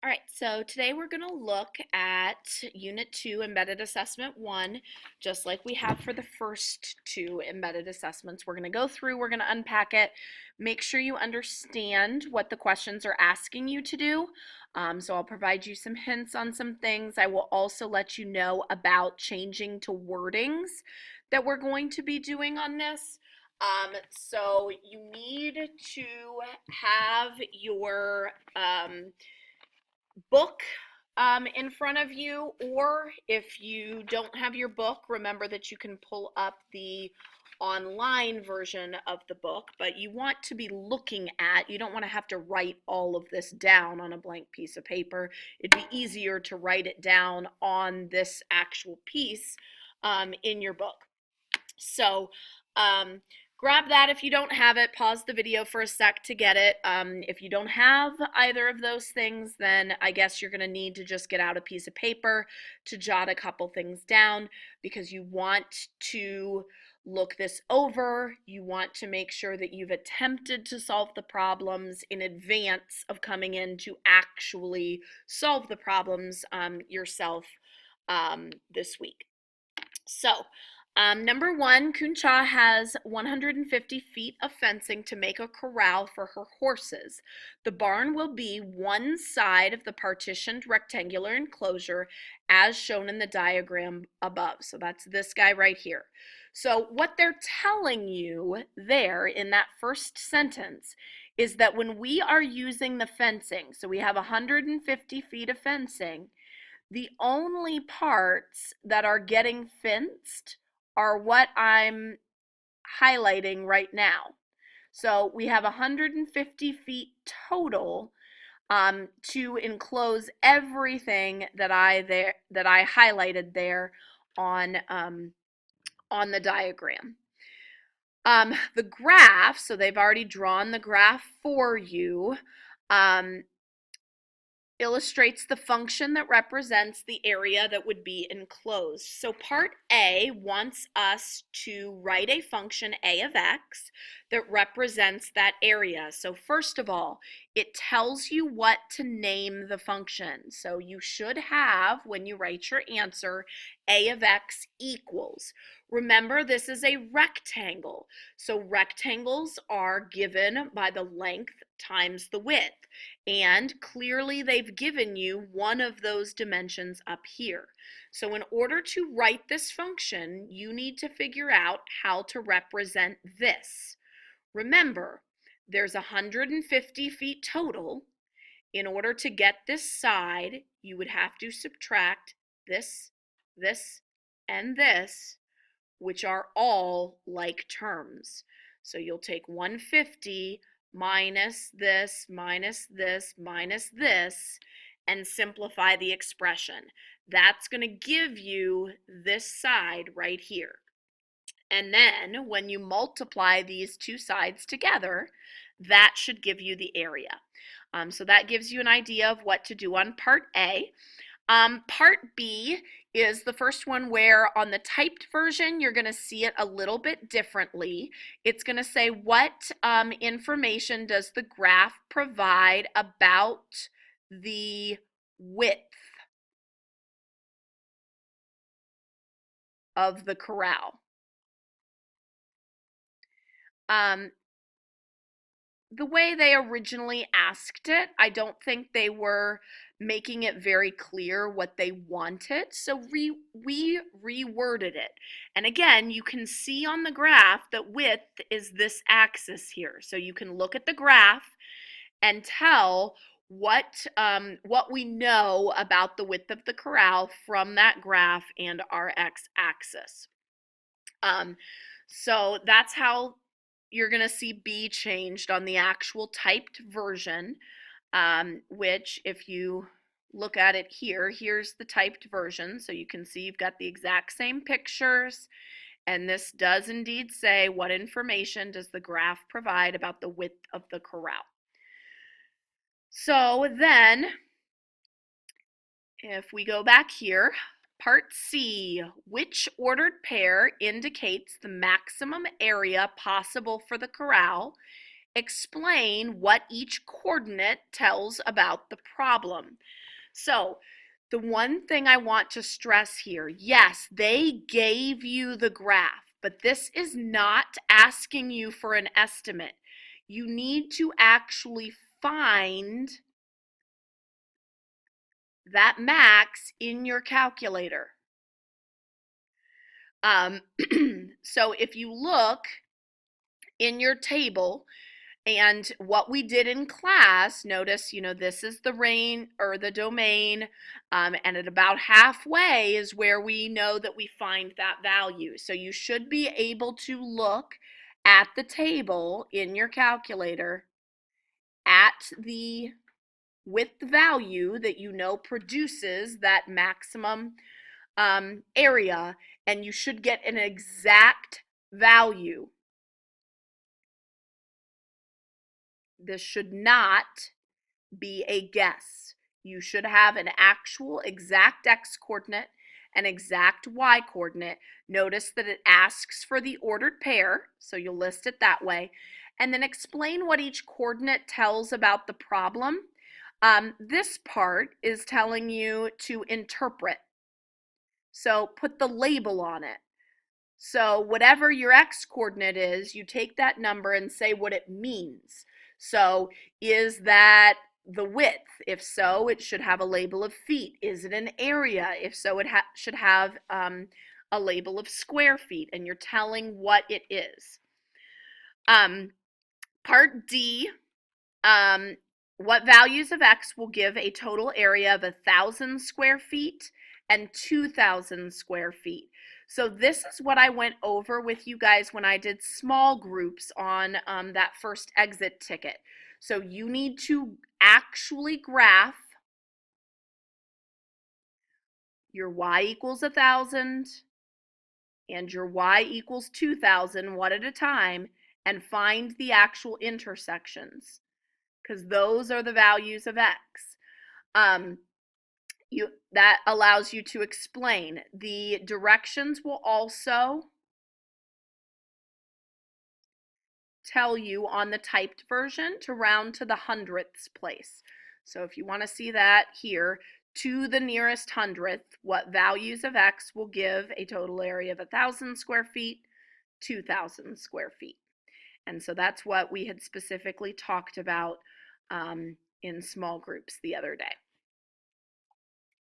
All right, so today we're going to look at Unit 2, Embedded Assessment 1, just like we have for the first two embedded assessments. We're going to go through, we're going to unpack it, make sure you understand what the questions are asking you to do. So I'll provide you some hints on some things. I will also let you know about changing to wordings that we're going to be doing on this. So you need to have your book in front of you, or if you don't have your book, remember that you can pull up the online version of the book, but you want to be looking at, you don't want to have to write all of this down on a blank piece of paper. It'd be easier to write it down on this actual piece in your book. So grab that if you don't have it. Pause the video for a sec to get it. If you don't have either of those things, then I guess you're going to need to just get out a piece of paper to jot a couple things down, because you want to look this over. You want to make sure that you've attempted to solve the problems in advance of coming in to actually solve the problems yourself this week. So, number one, Kuncha has 150 feet of fencing to make a corral for her horses. The barn will be one side of the partitioned rectangular enclosure as shown in the diagram above. So that's this guy right here. So what they're telling you there in that first sentence is that when we are using the fencing, so we have 150 feet of fencing, the only parts that are getting fenced are what I'm highlighting right now. So we have 150 feet total to enclose everything that I highlighted there on the diagram. The graph, so they've already drawn the graph for you, illustrates the function that represents the area that would be enclosed. So part A wants us to write a function a of x that represents that area. So first of all, it tells you what to name the function. So you should have, when you write your answer, a of x equals. Remember, this is a rectangle. So rectangles are given by the length times the width. And clearly they've given you one of those dimensions up here. So in order to write this function, you need to figure out how to represent this. Remember, there's 150 feet total. In order to get this side, you would have to subtract this, this, and this, which are all like terms. So you'll take 150 minus this, minus this, minus this, and simplify the expression. That's going to give you this side right here. And then when you multiply these two sides together, that should give you the area. So that gives you an idea of what to do on part A. Part B is the first one where on the typed version, you're going to see it a little bit differently. It's going to say, what information does the graph provide about the width of the corral? The way they originally asked it, I don't think they were making it very clear what they wanted, so we reworded it. And again, you can see on the graph that width is this axis here. So you can look at the graph and tell what we know about the width of the corral from that graph and our x-axis. So that's how you're going to see B changed on the actual typed version, which if you look at it here, here's the typed version. So you can see you've got the exact same pictures. And this does indeed say, what information does the graph provide about the width of the corral? So then, if we go back here, part C, which ordered pair indicates the maximum area possible for the corral explain what each coordinate tells about the problem. So, the one thing I want to stress here, yes, they gave you the graph, but this is not asking you for an estimate. You need to actually find that max in your calculator. So if you look in your table, and what we did in class, notice, this is the range or the domain, and at about halfway is where we know that we find that value. So you should be able to look at the table in your calculator at the width value that you know produces that maximum area, and you should get an exact value. This should not be a guess. You should have an actual exact x coordinate, an exact y coordinate. Notice that it asks for the ordered pair, so you'll list it that way, and then explain what each coordinate tells about the problem. This part is telling you to interpret. So put the label on it. So whatever your x coordinate is, you take that number and say what it means. So is that the width? If so, it should have a label of feet. Is it an area? If so, it should have a label of square feet, and you're telling what it is. Part D, what values of x will give a total area of 1,000 square feet and 2,000 square feet? So this is what I went over with you guys when I did small groups on that first exit ticket. So you need to actually graph your y equals 1,000 and your y equals 2,000 one at a time and find the actual intersections, because those are the values of x. That allows you to explain. The directions will also tell you on the typed version to round to the hundredths place. So if you want to see that here, to the nearest hundredth, what values of x will give a total area of 1,000 square feet, 2,000 square feet. And so that's what we had specifically talked about in small groups the other day.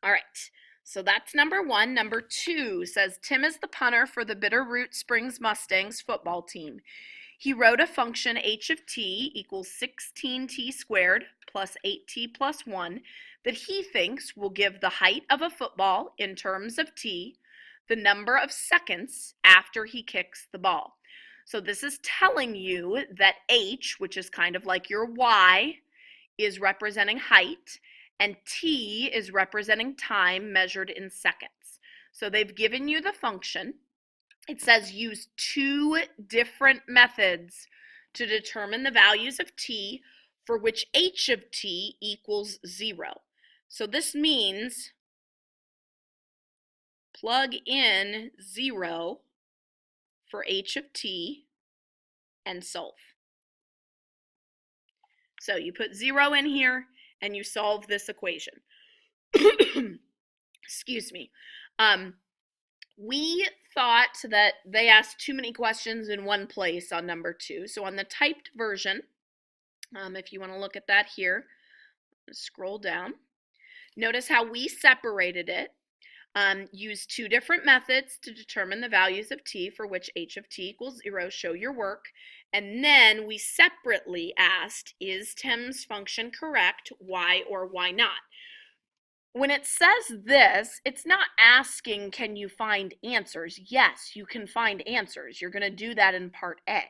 All right, so that's number one. Number two says, Tim is the punter for the Bitterroot Springs Mustangs football team. He wrote a function h of t equals 16t squared plus 8t plus 1 that he thinks will give the height of a football in terms of t, the number of seconds after he kicks the ball. So this is telling you that h, which is kind of like your y, is representing height, and t is representing time measured in seconds. So they've given you the function. It says use two different methods to determine the values of t for which h of t equals 0. So this means plug in 0 for h of t and solve. So you put 0 in here and you solve this equation. Excuse me. We thought that they asked too many questions in one place on number 2. So on the typed version, if you want to look at that here, scroll down. Notice how we separated it. Use two different methods to determine the values of t for which h of t equals 0. Show your work. And then we separately asked, is Tim's function correct? Why or why not? When it says this, it's not asking, can you find answers? Yes, you can find answers. You're going to do that in part A.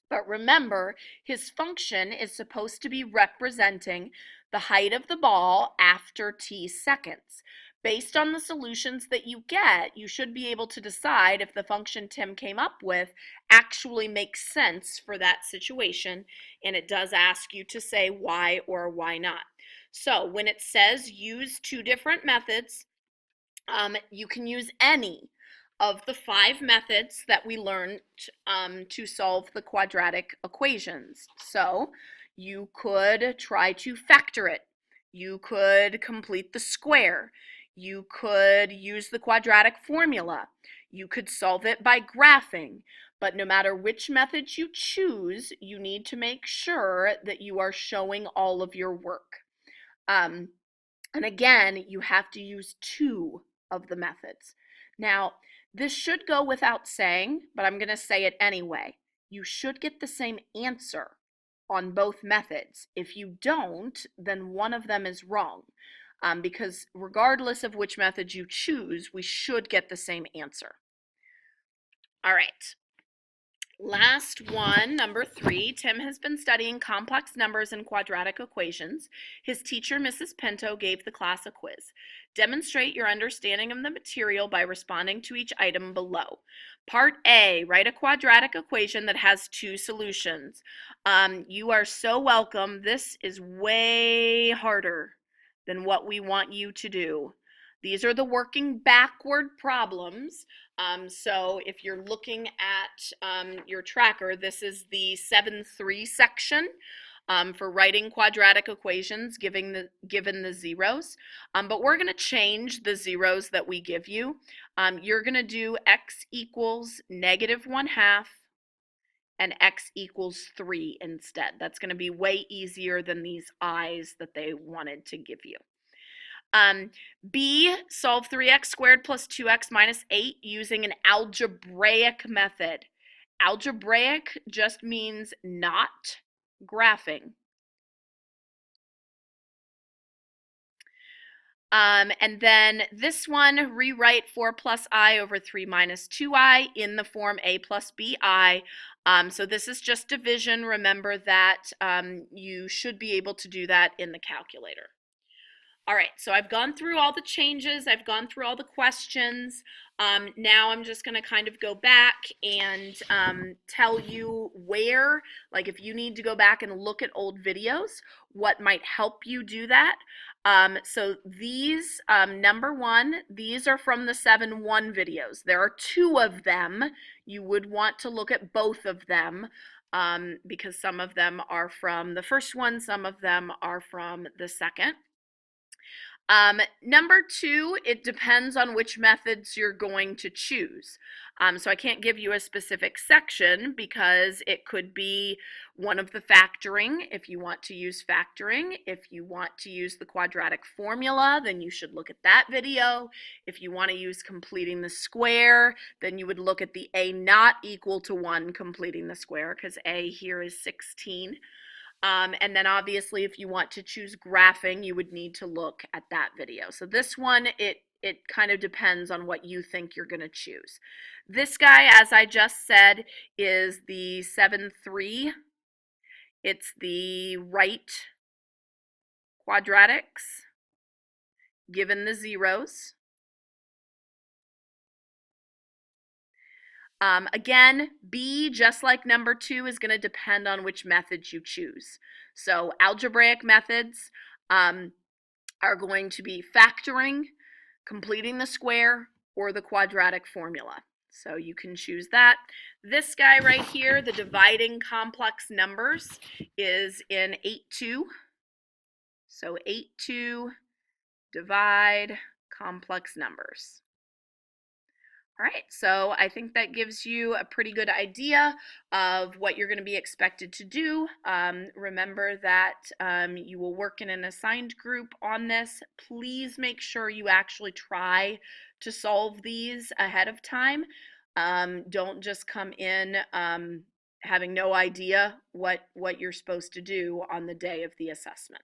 But remember, his function is supposed to be representing the height of the ball after t seconds. Based on the solutions that you get, you should be able to decide if the function Tim came up with actually makes sense for that situation, and it does ask you to say why or why not. So when it says use two different methods, you can use any of the 5 methods that we learned to solve the quadratic equations. So you could try to factor it. You could complete the square. You could use the quadratic formula. You could solve it by graphing. But no matter which method you choose, you need to make sure that you are showing all of your work. And again, you have to use 2 of the methods. Now, this should go without saying, but I'm going to say it anyway. You should get the same answer on both methods. If you don't, then one of them is wrong. Because regardless of which method you choose, we should get the same answer. All right. Last one, number 3, Tim has been studying complex numbers and quadratic equations. His teacher, Mrs. Pinto, gave the class a quiz. Demonstrate your understanding of the material by responding to each item below. Part A, write a quadratic equation that has 2 solutions. You are so welcome. This is way harder than what we want you to do. These are the working backward problems. So if you're looking at your tracker, this is the 7-3 section for writing quadratic equations given the zeros. But we're going to change the zeros that we give you. You're going to do x equals -1/2 and x equals 3 instead. That's going to be way easier than these i's that they wanted to give you. B, solve 3x squared plus 2x minus 8 using an algebraic method. Algebraic just means not graphing. And then this one, rewrite 4 plus I over 3 minus 2I in the form A plus BI. So this is just division. Remember that you should be able to do that in the calculator. All right, so I've gone through all the changes. I've gone through all the questions. Now I'm just going to kind of go back and tell you where, like if you need to go back and look at old videos, what might help you do that. So these, number 1, these are from the 7-1 videos. There are 2 of them. You would want to look at both of them because some of them are from the first one, some of them are from the second. Number 2, it depends on which methods you're going to choose. So I can't give you a specific section because it could be one of the factoring if you want to use factoring. If you want to use the quadratic formula, then you should look at that video. If you want to use completing the square, then you would look at the a not equal to 1 completing the square because a here is 16. And then obviously if you want to choose graphing, you would need to look at that video. So this one, it kind of depends on what you think you're going to choose. This guy, as I just said, is the 7-3. It's the right quadratics given the zeros. Again, B, just like number 2, is going to depend on which methods you choose. So algebraic methods are going to be factoring, completing the square, or the quadratic formula. So you can choose that. This guy right here, the dividing complex numbers, is in 8-2. So 8-2, divide complex numbers. All right, so I think that gives you a pretty good idea of what you're going to be expected to do. Remember that you will work in an assigned group on this. Please make sure you actually try to solve these ahead of time. Don't just come in having no idea what you're supposed to do on the day of the assessment.